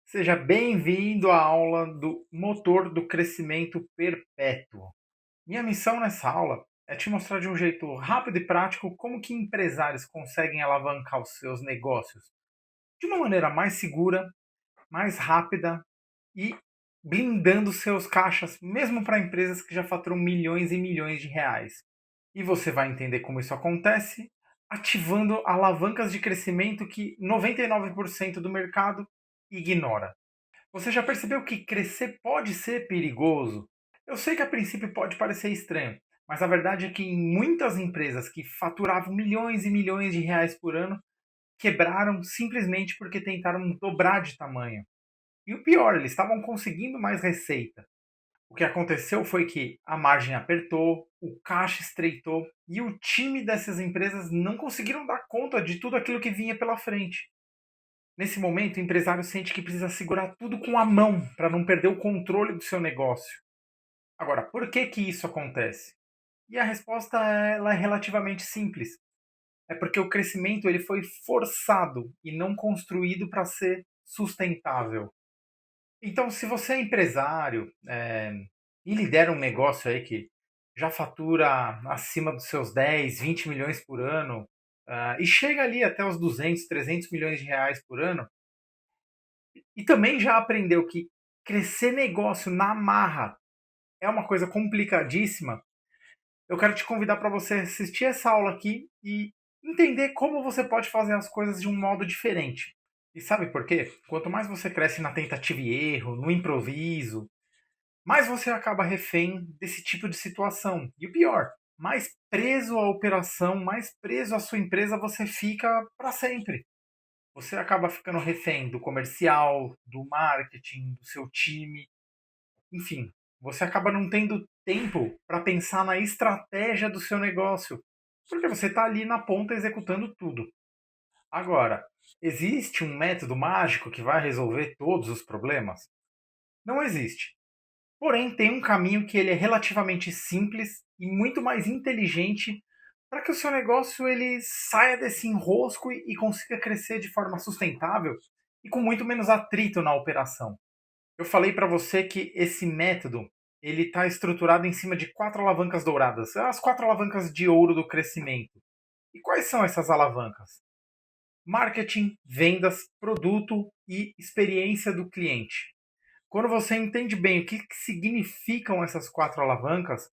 Seja bem-vindo à aula do motor do crescimento perpétuo. Minha missão nessa aula é te mostrar de um jeito rápido e prático como que empresários conseguem alavancar os seus negócios de uma maneira mais segura, mais rápida e blindando seus caixas, mesmo para empresas que já faturam milhões e milhões de reais. E você vai entender como isso acontece ativando alavancas de crescimento que 99% do mercado ignora. Você já percebeu que crescer pode ser perigoso? Eu sei que a princípio pode parecer estranho, mas a verdade é que em muitas empresas que faturavam milhões e milhões de reais por ano quebraram simplesmente porque tentaram dobrar de tamanho. E o pior, eles estavam conseguindo mais receita. O que aconteceu foi que a margem apertou, o caixa estreitou e o time dessas empresas não conseguiram dar conta de tudo aquilo que vinha pela frente. Nesse momento, o empresário sente que precisa segurar tudo com a mão para não perder o controle do seu negócio. Agora, por que que isso acontece? E a resposta ela é relativamente simples. É porque o crescimento ele foi forçado e não construído para ser sustentável. Então, se você é empresário e lidera um negócio aí que já fatura acima dos seus 10, 20 milhões por ano, e chega ali até os 200, 300 milhões de reais por ano, e também já aprendeu que crescer negócio na marra é uma coisa complicadíssima, eu quero te convidar para você assistir essa aula aqui e entender como você pode fazer as coisas de um modo diferente. E sabe por quê? Quanto mais você cresce na tentativa e erro, no improviso, mais você acaba refém desse tipo de situação. E o pior, mais preso à operação, mais preso à sua empresa você fica para sempre. Você acaba ficando refém do comercial, do marketing, do seu time, enfim, você acaba não tendo tempo para pensar na estratégia do seu negócio, porque você está ali na ponta executando tudo. Agora, existe um método mágico que vai resolver todos os problemas? Não existe. Porém, tem um caminho que ele é relativamente simples e muito mais inteligente para que o seu negócio ele saia desse enrosco e consiga crescer de forma sustentável e com muito menos atrito na operação. Eu falei para você que esse método ele está estruturado em cima de quatro alavancas douradas, as quatro alavancas de ouro do crescimento. E quais são essas alavancas? Marketing, vendas, produto e experiência do cliente. Quando você entende bem o que significam essas quatro alavancas,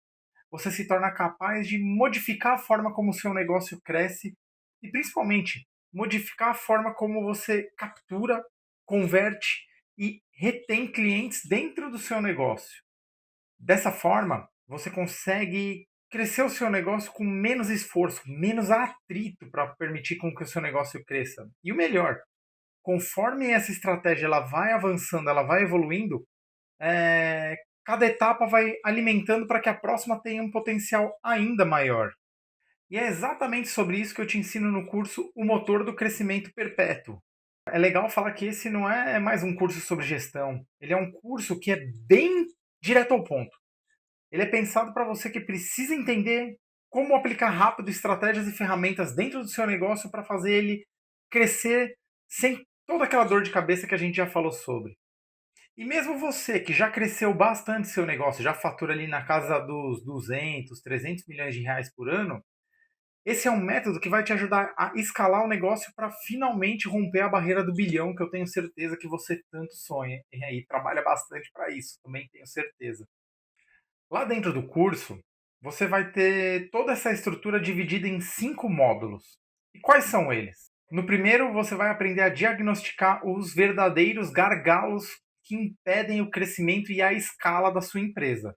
você se torna capaz de modificar a forma como o seu negócio cresce e, principalmente, modificar a forma como você captura, converte e retém clientes dentro do seu negócio. Dessa forma, você consegue crescer o seu negócio com menos esforço, menos atrito para permitir com que o seu negócio cresça. E o melhor, conforme essa estratégia ela vai avançando, ela vai evoluindo, cada etapa vai alimentando para que a próxima tenha um potencial ainda maior. E é exatamente sobre isso que eu te ensino no curso O Motor do Crescimento Perpétuo. É legal falar que esse não é mais um curso sobre gestão. Ele é um curso que é bem direto ao ponto. Ele é pensado para você que precisa entender como aplicar rápido estratégias e ferramentas dentro do seu negócio para fazer ele crescer sem toda aquela dor de cabeça que a gente já falou sobre. E mesmo você que já cresceu bastante seu negócio, já fatura ali na casa dos 200, 300 milhões de reais por ano, esse é um método que vai te ajudar a escalar o negócio para finalmente romper a barreira do bilhão, que eu tenho certeza que você tanto sonha e aí trabalha bastante para isso, também tenho certeza. Lá dentro do curso, você vai ter toda essa estrutura dividida em 5 módulos. E quais são eles? No primeiro, você vai aprender a diagnosticar os verdadeiros gargalos que impedem o crescimento e a escala da sua empresa.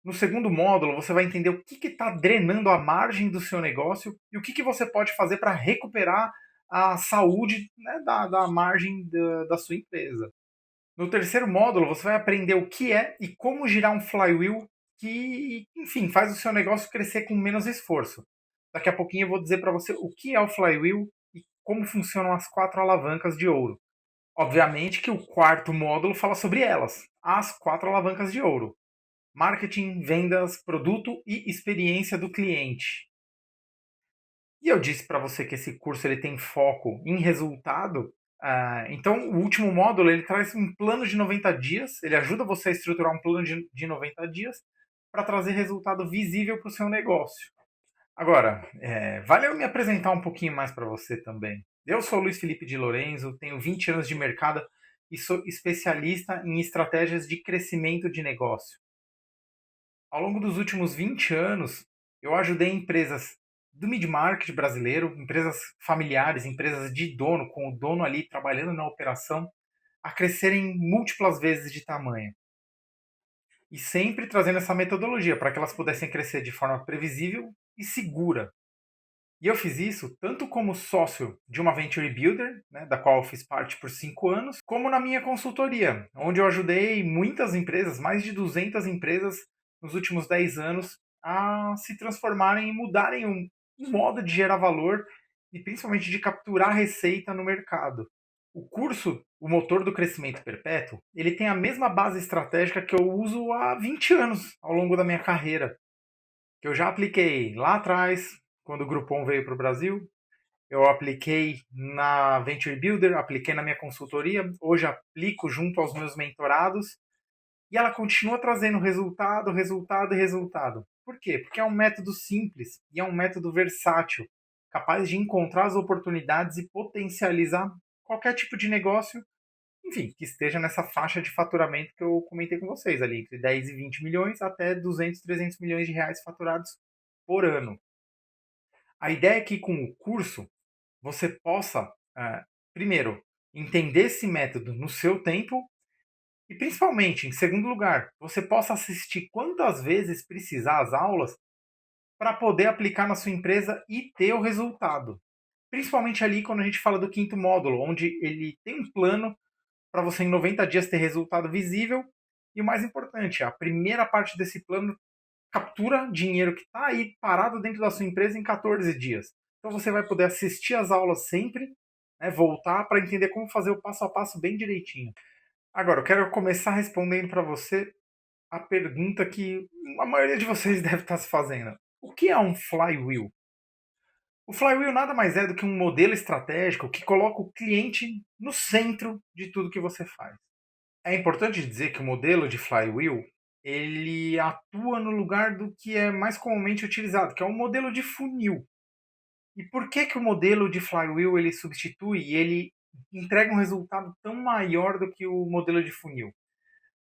No segundo módulo, você vai entender o que está drenando a margem do seu negócio e o que você pode fazer para recuperar a saúde, né, da margem da sua empresa. No terceiro módulo, você vai aprender o que é e como girar um flywheel que, enfim, faz o seu negócio crescer com menos esforço. Daqui a pouquinho eu vou dizer para você o que é o flywheel e como funcionam as quatro alavancas de ouro. Obviamente que o quarto módulo fala sobre elas, as quatro alavancas de ouro: marketing, vendas, produto e experiência do cliente. E eu disse para você que esse curso ele tem foco em resultado, Então, o último módulo ele traz um plano de 90 dias, ele ajuda você a estruturar um plano de 90 dias para trazer resultado visível para o seu negócio. Agora, vale eu me apresentar um pouquinho mais para você também. Eu sou Luiz Felipe de Lorenzo, tenho 20 anos de mercado e sou especialista em estratégias de crescimento de negócio. Ao longo dos últimos 20 anos, eu ajudei empresas do mid-market brasileiro, empresas familiares, empresas de dono, com o dono ali trabalhando na operação, a crescerem múltiplas vezes de tamanho. E sempre trazendo essa metodologia para que elas pudessem crescer de forma previsível e segura. E eu fiz isso tanto como sócio de uma Venture Builder, né, da qual eu fiz parte por 5 anos, como na minha consultoria, onde eu ajudei muitas empresas, mais de 200 empresas nos últimos 10 anos, a se transformarem e mudarem um modo de gerar valor e principalmente de capturar receita no mercado. O curso, o Motor do Crescimento Perpétuo, ele tem a mesma base estratégica que eu uso há 20 anos ao longo da minha carreira, que eu já apliquei lá atrás, quando o Groupon veio para o Brasil, eu apliquei na Venture Builder, apliquei na minha consultoria, hoje aplico junto aos meus mentorados e ela continua trazendo resultado, resultado e resultado. Por quê? Porque é um método simples e é um método versátil, capaz de encontrar as oportunidades e potencializar qualquer tipo de negócio, enfim, que esteja nessa faixa de faturamento que eu comentei com vocês ali, entre 10 e 20 milhões até 200, 300 milhões de reais faturados por ano. A ideia é que com o curso você possa, primeiro, entender esse método no seu tempo e, principalmente, em segundo lugar, você possa assistir quantas vezes precisar as aulas para poder aplicar na sua empresa e ter o resultado. Principalmente ali quando a gente fala do quinto módulo, onde ele tem um plano para você em 90 dias ter resultado visível. E o mais importante, a primeira parte desse plano captura dinheiro que está aí parado dentro da sua empresa em 14 dias. Então você vai poder assistir as aulas sempre, né, voltar para entender como fazer o passo a passo bem direitinho. Agora, eu quero começar respondendo para você a pergunta que a maioria de vocês deve estar se fazendo. O que é um flywheel? O flywheel nada mais é do que um modelo estratégico que coloca o cliente no centro de tudo que você faz. É importante dizer que o modelo de flywheel ele atua no lugar do que é mais comumente utilizado, que é um modelo de funil. E por que que o modelo de flywheel ele substitui e ele entrega um resultado tão maior do que o modelo de funil?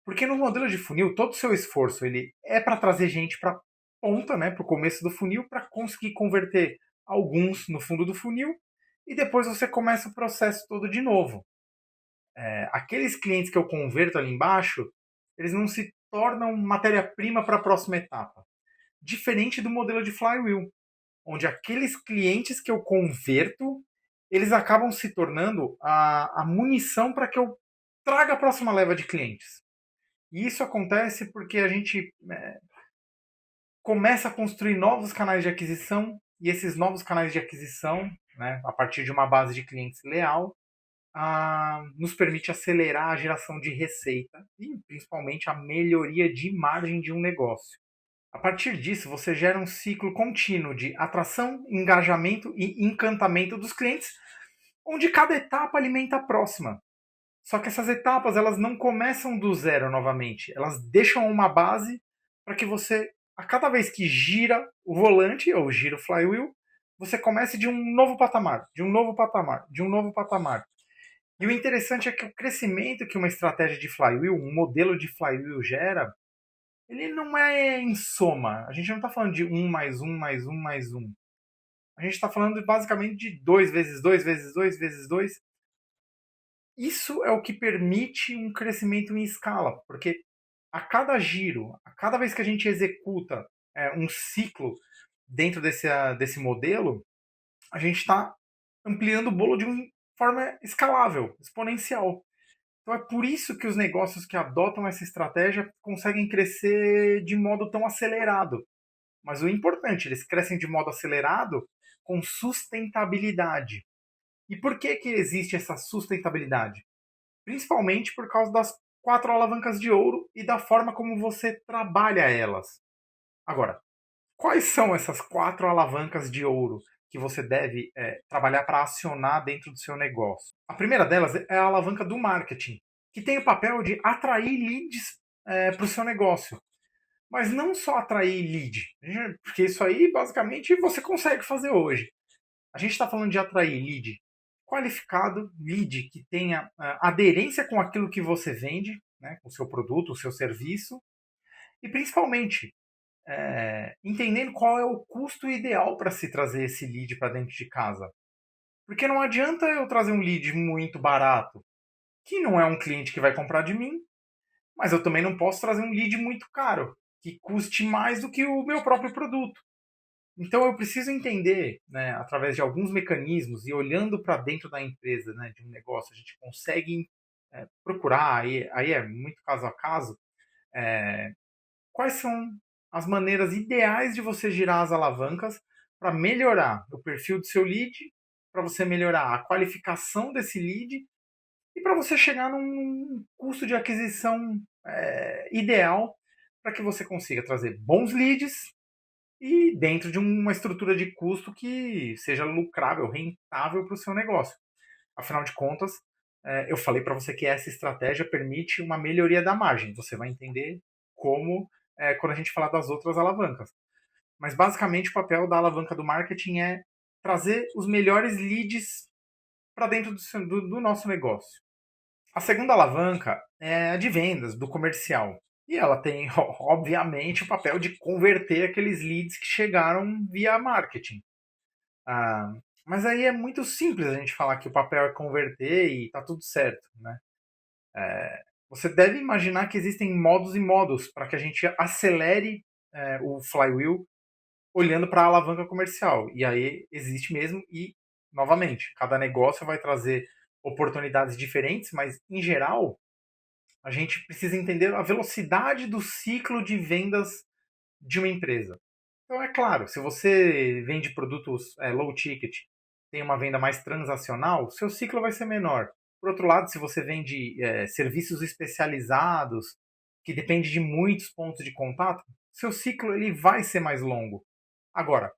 Porque no modelo de funil, todo o seu esforço ele é para trazer gente para a ponta, né, para o começo do funil, para conseguir converter alguns no fundo do funil, e depois você começa o processo todo de novo. Aqueles clientes que eu converto ali embaixo, eles não se tornam matéria-prima para a próxima etapa. Diferente do modelo de flywheel, onde aqueles clientes que eu converto, eles acabam se tornando a munição para que eu traga a próxima leva de clientes. E isso acontece porque a gente começa a construir novos canais de aquisição, e esses novos canais de aquisição, né, a partir de uma base de clientes leal, nos permite acelerar a geração de receita e principalmente a melhoria de margem de um negócio. A partir disso, você gera um ciclo contínuo de atração, engajamento e encantamento dos clientes, onde cada etapa alimenta a próxima. Só que essas etapas elas não começam do zero novamente, elas deixam uma base para que você, a cada vez que gira o volante ou gira o flywheel, você comece de um novo patamar, de um novo patamar, de um novo patamar. E o interessante é que o crescimento que uma estratégia de flywheel, um modelo de flywheel gera, ele não é em soma. A gente não está falando de um mais um mais um mais um. A gente está falando basicamente de 2 vezes 2 vezes 2 vezes 2. Isso é o que permite um crescimento em escala, porque a cada giro, a cada vez que a gente executa um ciclo dentro desse modelo, a gente está ampliando o bolo de uma forma escalável, exponencial. Então é por isso que os negócios que adotam essa estratégia conseguem crescer de modo tão acelerado. Mas o importante, eles crescem de modo acelerado com sustentabilidade. E por que que existe essa sustentabilidade? Principalmente por causa das 4 alavancas de ouro e da forma como você trabalha elas. Agora, quais são essas 4 alavancas de ouro que você deve trabalhar para acionar dentro do seu negócio. A primeira delas é a alavanca do marketing, que tem o papel de atrair leads para o seu negócio. Mas não só atrair lead, porque isso aí basicamente você consegue fazer hoje. A gente está falando de atrair lead qualificado, lead que tenha aderência com aquilo que você vende, né, com o seu produto, o seu serviço, e principalmente entendendo qual é o custo ideal para se trazer esse lead para dentro de casa. Porque não adianta eu trazer um lead muito barato, que não é um cliente que vai comprar de mim, mas eu também não posso trazer um lead muito caro, que custe mais do que o meu próprio produto. Então eu preciso entender, né, através de alguns mecanismos e olhando para dentro da empresa, né, de um negócio, a gente consegue procurar, aí é muito caso a caso, quais são as maneiras ideais de você girar as alavancas para melhorar o perfil do seu lead, para você melhorar a qualificação desse lead e para você chegar num custo de aquisição ideal para que você consiga trazer bons leads e dentro de uma estrutura de custo que seja lucrável, rentável para o seu negócio. Afinal de contas, eu falei para você que essa estratégia permite uma melhoria da margem. Você vai entender como quando a gente falar das outras alavancas. Mas basicamente o papel da alavanca do marketing é trazer os melhores leads para dentro do nosso negócio. A segunda alavanca é a de vendas, do comercial. E ela tem, obviamente, o papel de converter aqueles leads que chegaram via marketing. Ah, mas aí é muito simples a gente falar que o papel é converter e tá tudo certo, né? Você deve imaginar que existem modos e modos para que a gente acelere o flywheel olhando para a alavanca comercial. E aí existe mesmo e, novamente, cada negócio vai trazer oportunidades diferentes, mas, em geral, a gente precisa entender a velocidade do ciclo de vendas de uma empresa. Então, é claro, se você vende produtos low ticket, tem uma venda mais transacional, seu ciclo vai ser menor. Por outro lado, se você vende serviços especializados, que depende de muitos pontos de contato, seu ciclo ele vai ser mais longo. Agora,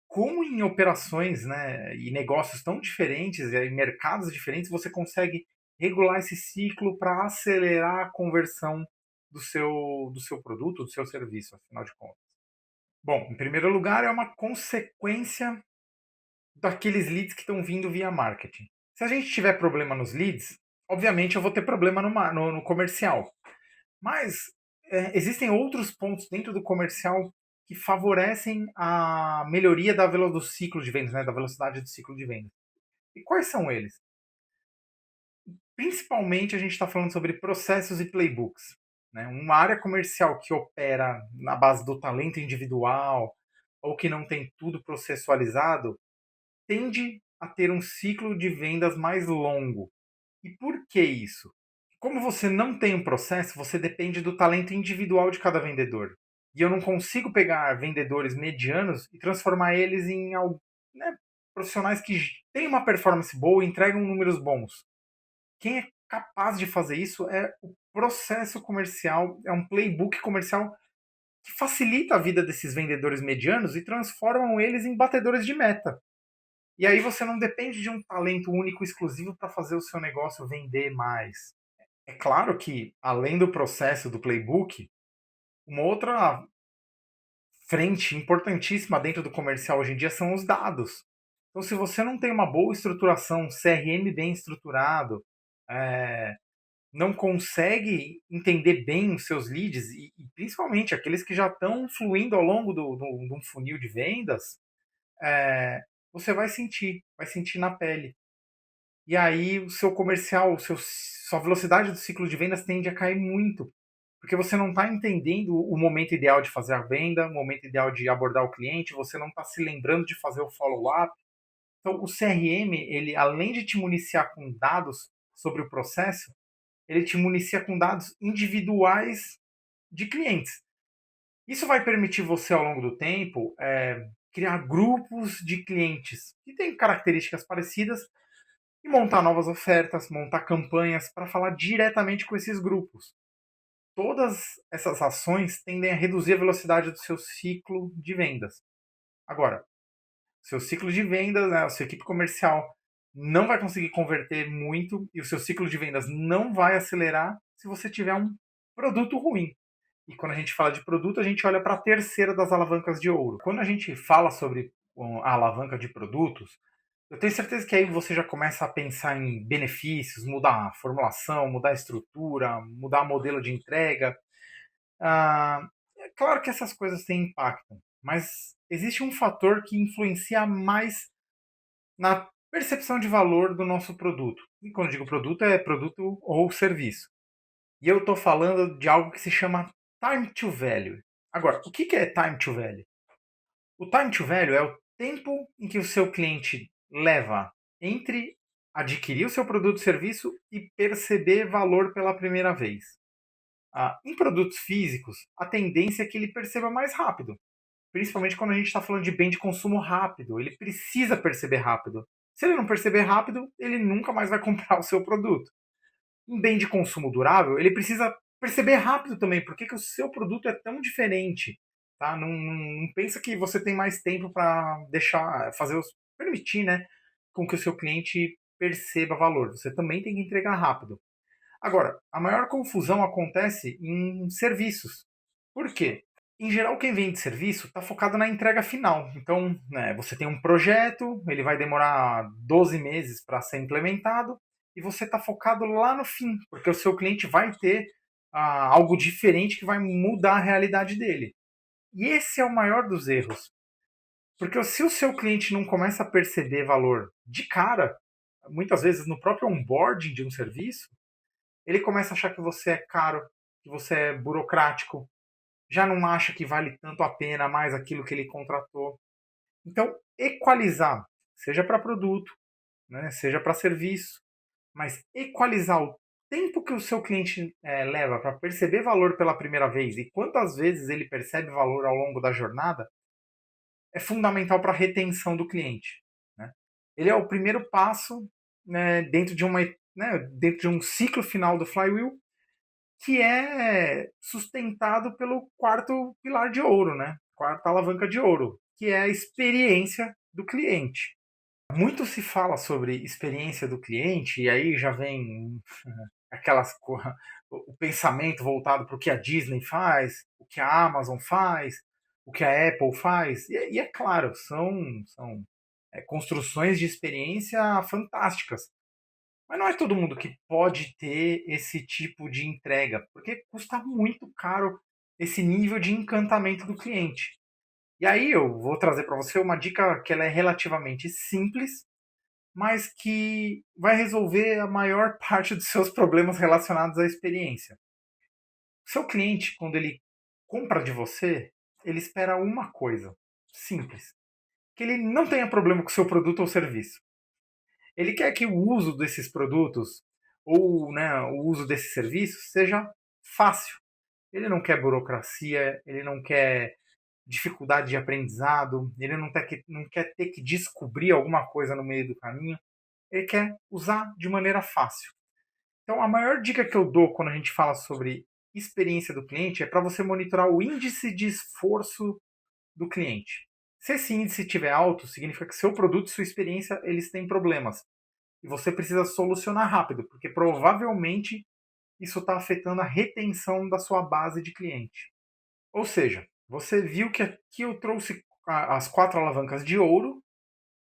como em operações, né, e negócios tão diferentes, e em mercados diferentes, você consegue regular esse ciclo para acelerar a conversão do seu produto, do seu serviço, afinal de contas? Bom, em primeiro lugar, é uma consequência daqueles leads que estão vindo via marketing. Se a gente tiver problema nos leads, obviamente eu vou ter problema no comercial. Mas existem outros pontos dentro do comercial que favorecem a melhoria do ciclo de vendas, né, da velocidade do ciclo de vendas. E quais são eles? Principalmente a gente está falando sobre processos e playbooks. Né? Uma área comercial que opera na base do talento individual ou que não tem tudo processualizado tende a ter um ciclo de vendas mais longo. E por que isso? Como você não tem um processo, você depende do talento individual de cada vendedor. E eu não consigo pegar vendedores medianos e transformar eles em né, profissionais que têm uma performance boa e entregam números bons. Quem é capaz de fazer isso é o processo comercial, é um playbook comercial que facilita a vida desses vendedores medianos e transformam eles em batedores de meta. E aí você não depende de um talento único exclusivo para fazer o seu negócio vender mais. É claro que, além do processo do playbook, uma outra frente importantíssima dentro do comercial hoje em dia são os dados. Então, se você não tem uma boa estruturação, um CRM bem estruturado, é, não consegue entender bem os seus leads, e principalmente aqueles que já estão fluindo ao longo de um funil de vendas, você vai sentir na pele. E aí o seu comercial, sua velocidade do ciclo de vendas tende a cair muito, porque você não está entendendo o momento ideal de fazer a venda, o momento ideal de abordar o cliente, você não está se lembrando de fazer o follow-up. Então, o CRM, ele, além de te municiar com dados sobre o processo, ele te municia com dados individuais de clientes. Isso vai permitir você, ao longo do tempo, criar grupos de clientes que têm características parecidas e montar novas ofertas, montar campanhas para falar diretamente com esses grupos. Todas essas ações tendem a reduzir a velocidade do seu ciclo de vendas. Agora, Seu ciclo de vendas, né, a sua equipe comercial não vai conseguir converter muito e o seu ciclo de vendas não vai acelerar se você tiver um produto ruim. E quando a gente fala de produto, a gente olha para a terceira das alavancas de ouro. Quando a gente fala sobre a alavanca de produtos, eu tenho certeza que aí você já começa a pensar em benefícios, mudar a formulação, mudar a estrutura, mudar o modelo de entrega. É claro que essas coisas têm impacto, mas existe um fator que influencia mais na percepção de valor do nosso produto. E quando eu digo produto, é produto ou serviço. E eu estou falando de algo que se chama time to value. Agora, o que é time to value? O time to value é o tempo em que o seu cliente leva entre adquirir o seu produto ou serviço e perceber valor pela primeira vez. Em produtos físicos, a tendência é que ele perceba mais rápido, principalmente quando a gente está falando de bem de consumo rápido. Ele precisa perceber rápido. Se ele não perceber rápido, ele nunca mais vai comprar o seu produto. Em bem de consumo durável, ele precisa perceber rápido também por que o seu produto é tão diferente. Tá? Não pensa que você tem mais tempo para deixar, permitir, né, com que o seu cliente perceba valor. Você também tem que entregar rápido. Agora, a maior confusão acontece em serviços. Por quê? Em geral, quem vende serviço está focado na entrega final. Então, né, você tem um projeto, ele vai demorar 12 meses para ser implementado, e você está focado lá no fim, porque o seu cliente vai ter algo diferente que vai mudar a realidade dele. E esse é o maior dos erros. Porque se o seu cliente não começa a perceber valor de cara, muitas vezes no próprio onboarding de um serviço, ele começa a achar que você é caro, que você é burocrático, já não acha que vale tanto a pena mais aquilo que ele contratou. Então, equalizar, seja para produto, né, seja para serviço, mas equalizar o tempo que o seu cliente leva para perceber valor pela primeira vez e quantas vezes ele percebe valor ao longo da jornada é fundamental para a retenção do cliente. Né? Ele é o primeiro passo, né, dentro de um ciclo final do flywheel que é sustentado pelo quarto pilar de ouro, né? Quarta alavanca de ouro, que é a experiência do cliente. Muito se fala sobre experiência do cliente, e aí já vem aquelas o pensamento voltado para o que a Disney faz, o que a Amazon faz, o que a Apple faz. E é claro, são construções de experiência fantásticas. Mas não é todo mundo que pode ter esse tipo de entrega, porque custa muito caro esse nível de encantamento do cliente. E aí eu vou trazer para você uma dica que ela é relativamente simples, mas que vai resolver a maior parte dos seus problemas relacionados à experiência. O seu cliente, quando ele compra de você, ele espera uma coisa, simples, que ele não tenha problema com o seu produto ou serviço. Ele quer que o uso desses produtos ou né, o uso desses serviços seja fácil. Ele não quer burocracia, ele não quer dificuldade de aprendizado, ele não quer ter que descobrir alguma coisa no meio do caminho. Ele quer usar de maneira fácil. Então, a maior dica que eu dou quando a gente fala sobre experiência do cliente é para você monitorar o índice de esforço do cliente. Se esse índice estiver alto, significa que seu produto e sua experiência eles têm problemas e você precisa solucionar rápido, porque provavelmente isso está afetando a retenção da sua base de cliente. Ou seja, você viu que aqui eu trouxe as quatro alavancas de ouro,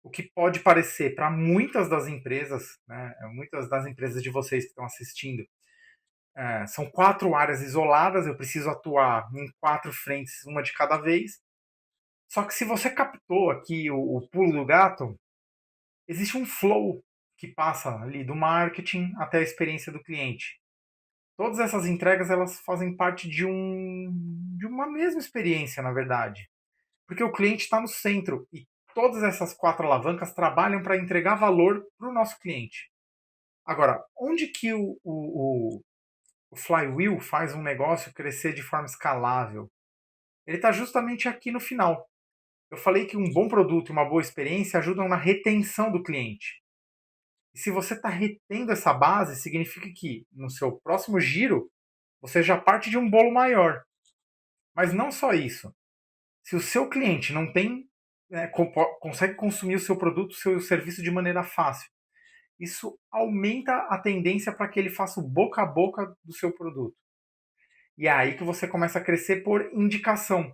o que pode parecer para muitas das empresas, né, muitas das empresas de vocês que estão assistindo, são quatro áreas isoladas, eu preciso atuar em quatro frentes, uma de cada vez. Só que se você captou aqui o pulo do gato, existe um flow que passa ali do marketing até a experiência do cliente. Todas essas entregas elas fazem parte de uma mesma experiência, na verdade, porque o cliente está no centro e todas essas quatro alavancas trabalham para entregar valor para o nosso cliente. Agora, onde que o flywheel faz um negócio crescer de forma escalável? Ele está justamente aqui no final. Eu falei que um bom produto e uma boa experiência ajudam na retenção do cliente. E se você está retendo essa base, significa que no seu próximo giro você já parte de um bolo maior. Mas não só isso. Se o seu cliente não tem consegue consumir o seu produto, o seu serviço de maneira fácil. Isso aumenta a tendência para que ele faça o boca a boca do seu produto. E é aí que você começa a crescer por indicação.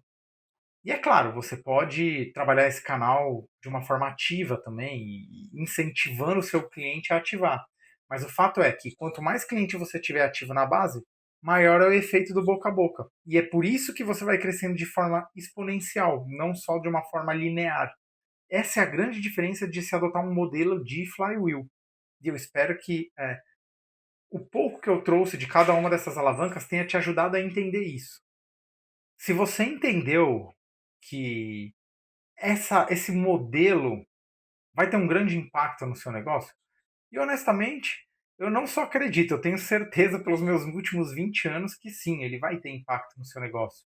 E é claro, você pode trabalhar esse canal de uma forma ativa também, incentivando o seu cliente a ativar. Mas o fato é que quanto mais cliente você tiver ativo na base, maior é o efeito do boca a boca. E é por isso que você vai crescendo de forma exponencial, não só de uma forma linear. Essa é a grande diferença de se adotar um modelo de flywheel. E eu espero que o pouco que eu trouxe de cada uma dessas alavancas tenha te ajudado a entender isso. Se você entendeu que esse modelo vai ter um grande impacto no seu negócio, e honestamente, eu não só acredito, eu tenho certeza pelos meus últimos 20 anos que sim, ele vai ter impacto no seu negócio.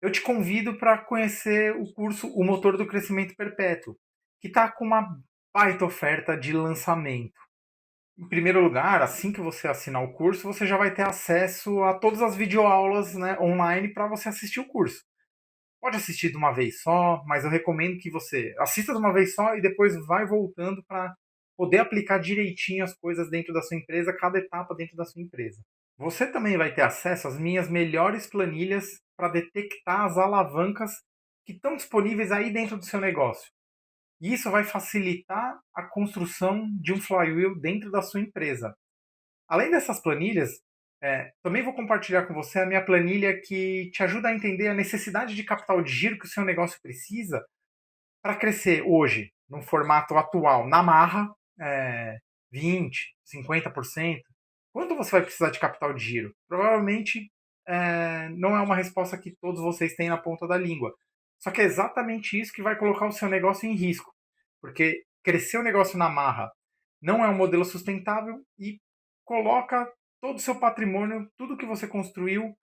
Eu te convido para conhecer o curso O Motor do Crescimento Perpétuo, que está com uma baita oferta de lançamento. Em primeiro lugar, assim que você assinar o curso, você já vai ter acesso a todas as videoaulas, né, online para você assistir o curso. Pode assistir de uma vez só, mas eu recomendo que você assista de uma vez só e depois vai voltando para poder aplicar direitinho as coisas dentro da sua empresa, cada etapa dentro da sua empresa. Você também vai ter acesso às minhas melhores planilhas para detectar as alavancas que estão disponíveis aí dentro do seu negócio. E isso vai facilitar a construção de um flywheel dentro da sua empresa. Além dessas planilhas, também vou compartilhar com você a minha planilha que te ajuda a entender a necessidade de capital de giro que o seu negócio precisa para crescer hoje, no formato atual, na marra, 20, 50%. Quanto você vai precisar de capital de giro? Provavelmente não é uma resposta que todos vocês têm na ponta da língua. Só que é exatamente isso que vai colocar o seu negócio em risco. Porque crescer o negócio na marra não é um modelo sustentável e coloca todo o seu patrimônio, tudo que você construiu,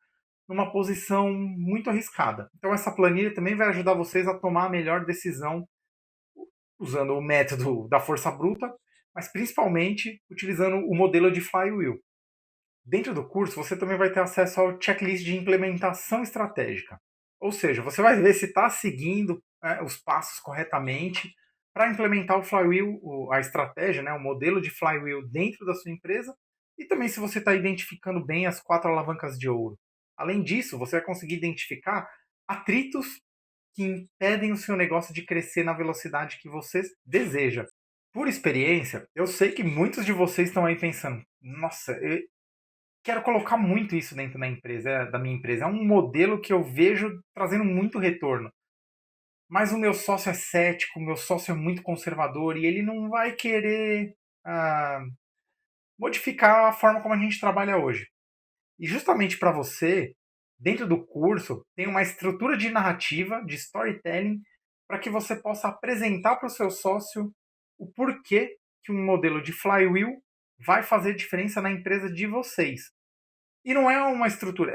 numa posição muito arriscada. Então essa planilha também vai ajudar vocês a tomar a melhor decisão usando o método da força bruta, mas principalmente utilizando o modelo de flywheel. Dentro do curso, você também vai ter acesso ao checklist de implementação estratégica. Ou seja, você vai ver se está seguindo os passos corretamente para implementar o flywheel, a estratégia, né, o modelo de flywheel dentro da sua empresa, e também se você está identificando bem as 4 alavancas de ouro. Além disso, você vai conseguir identificar atritos que impedem o seu negócio de crescer na velocidade que você deseja. Por experiência, eu sei que muitos de vocês estão aí pensando: nossa, eu quero colocar muito isso dentro da empresa, da minha empresa. É um modelo que eu vejo trazendo muito retorno. Mas o meu sócio é cético, o meu sócio é muito conservador e ele não vai querer ah, modificar a forma como a gente trabalha hoje. E justamente para você, dentro do curso, tem uma estrutura de narrativa, de storytelling, para que você possa apresentar para o seu sócio o porquê que um modelo de flywheel vai fazer diferença na empresa de vocês. E não é uma estrutura.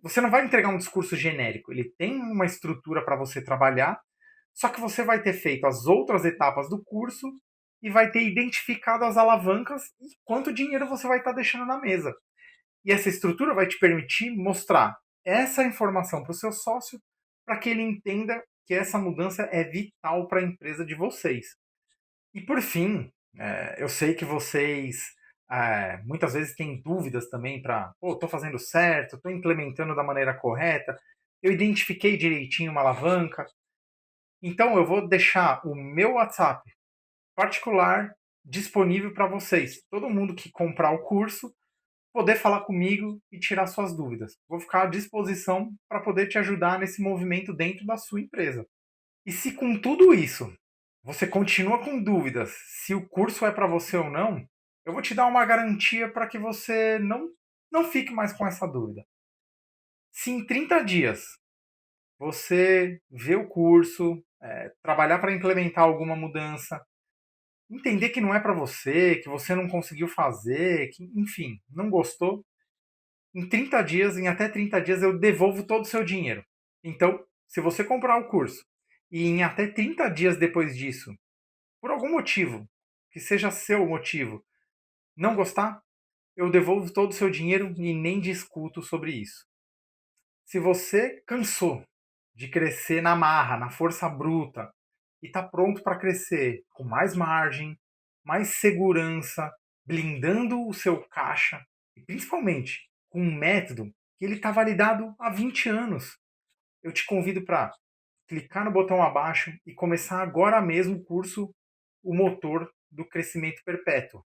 Você não vai entregar um discurso genérico. Ele tem uma estrutura para você trabalhar, só que você vai ter feito as outras etapas do curso e vai ter identificado as alavancas e quanto dinheiro você vai estar deixando na mesa. E essa estrutura vai te permitir mostrar essa informação para o seu sócio para que ele entenda que essa mudança é vital para a empresa de vocês. E por fim, eu sei que vocês muitas vezes têm dúvidas também para, pô, estou fazendo certo, estou implementando da maneira correta, eu identifiquei direitinho uma alavanca. Então eu vou deixar o meu WhatsApp particular disponível para vocês. Todo mundo que comprar o curso poder falar comigo e tirar suas dúvidas. Vou ficar à disposição para poder te ajudar nesse movimento dentro da sua empresa. E se com tudo isso você continua com dúvidas se o curso é para você ou não, eu vou te dar uma garantia para que você não fique mais com essa dúvida. Se em 30 dias você vê o curso, trabalhar para implementar alguma mudança, entender que não é para você, que você não conseguiu fazer, que, enfim, não gostou, em 30 dias, em até 30 dias, eu devolvo todo o seu dinheiro. Então, se você comprar o curso e em até 30 dias depois disso, por algum motivo, que seja seu motivo, não gostar, eu devolvo todo o seu dinheiro e nem discuto sobre isso. Se você cansou de crescer na marra, na força bruta, e está pronto para crescer com mais margem, mais segurança, blindando o seu caixa e principalmente com um método que ele está validado há 20 anos. Eu te convido para clicar no botão abaixo e começar agora mesmo o curso O Motor do Crescimento Perpétuo.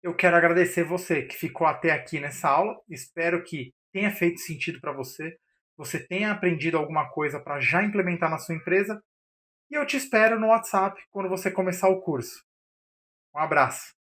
Eu quero agradecer você que ficou até aqui nessa aula. Espero que tenha feito sentido para você. Você tenha aprendido alguma coisa para já implementar na sua empresa. E eu te espero no WhatsApp quando você começar o curso. Um abraço.